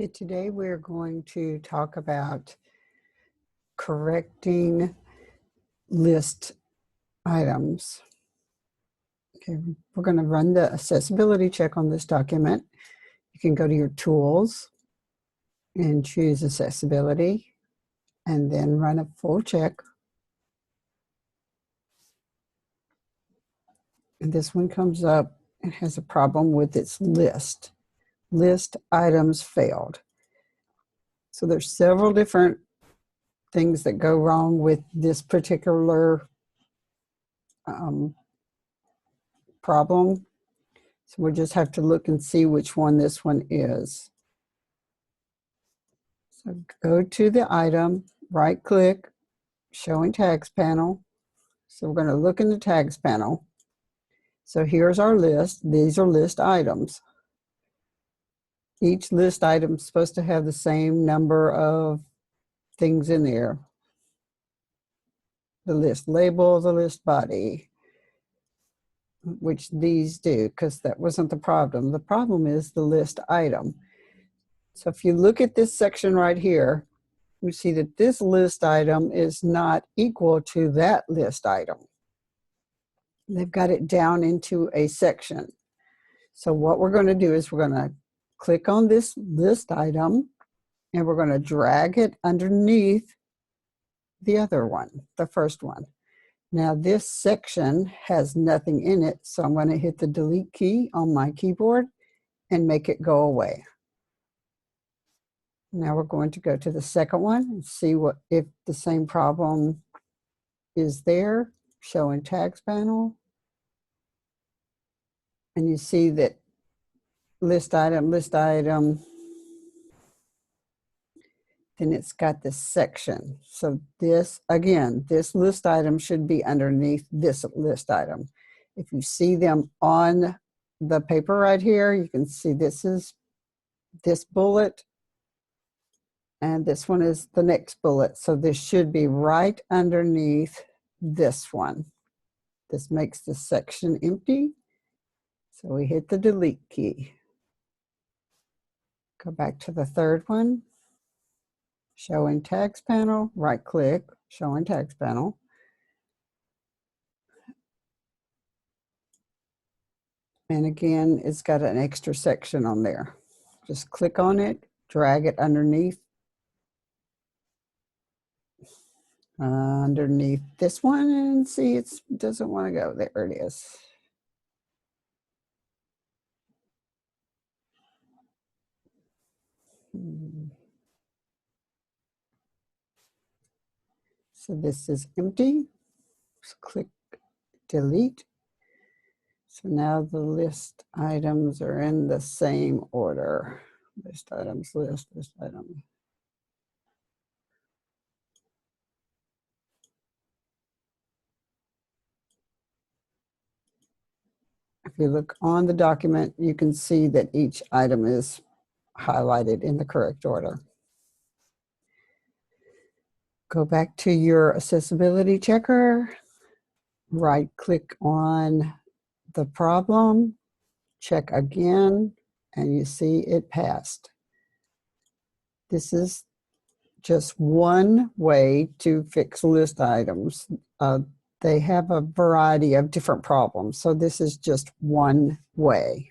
Okay, today we're going to talk about correcting list items. Okay, we're going to run the accessibility check on this document. You can go to your tools and choose accessibility and then run a full check. And this one comes up and has a problem with its list. List items failed. So there's several different things that go wrong with this particular problem. So we'll just have to look and see which one this one is. So go to the item, right click, showing tags panel. So we're going to look in the tags panel. So here's our list. These are list items. Each list item is supposed to have the same number of things in there. The list label, the list body, which these do, because that wasn't the problem. The problem is the list item. So if you look at this section right here, you see that this list item is not equal to that list item. They've got it down into a section. So what we're going to do is we're going to click on this list item and we're going to drag it underneath the other one, the first one. Now this section has nothing in it, so I'm going to hit the delete key on my keyboard and make it go away. Now we're going to go to the second one and see if the same problem is there. Showing tags panel. And you see that list item, then it's got this section. So this, again, this list item should be underneath this list item. If you see them on the paper right here, you can see this is this bullet. And this one is the next bullet. So this should be right underneath this one. This makes the section empty. So we hit the delete key. Go back to the third one. Showing tags panel, right click, showing tags panel. And again, it's got an extra section on there. Just click on it, drag it underneath this one and see it doesn't want to go. There it is. So this is empty. So click delete. So now the list items are in the same order. List items, list item. If you look on the document, you can see that each item is highlighted in the correct order. Go back to your accessibility checker, right click on the problem, check again, and you see it passed. This is just one way to fix list items. They have a variety of different problems, so this is just one way.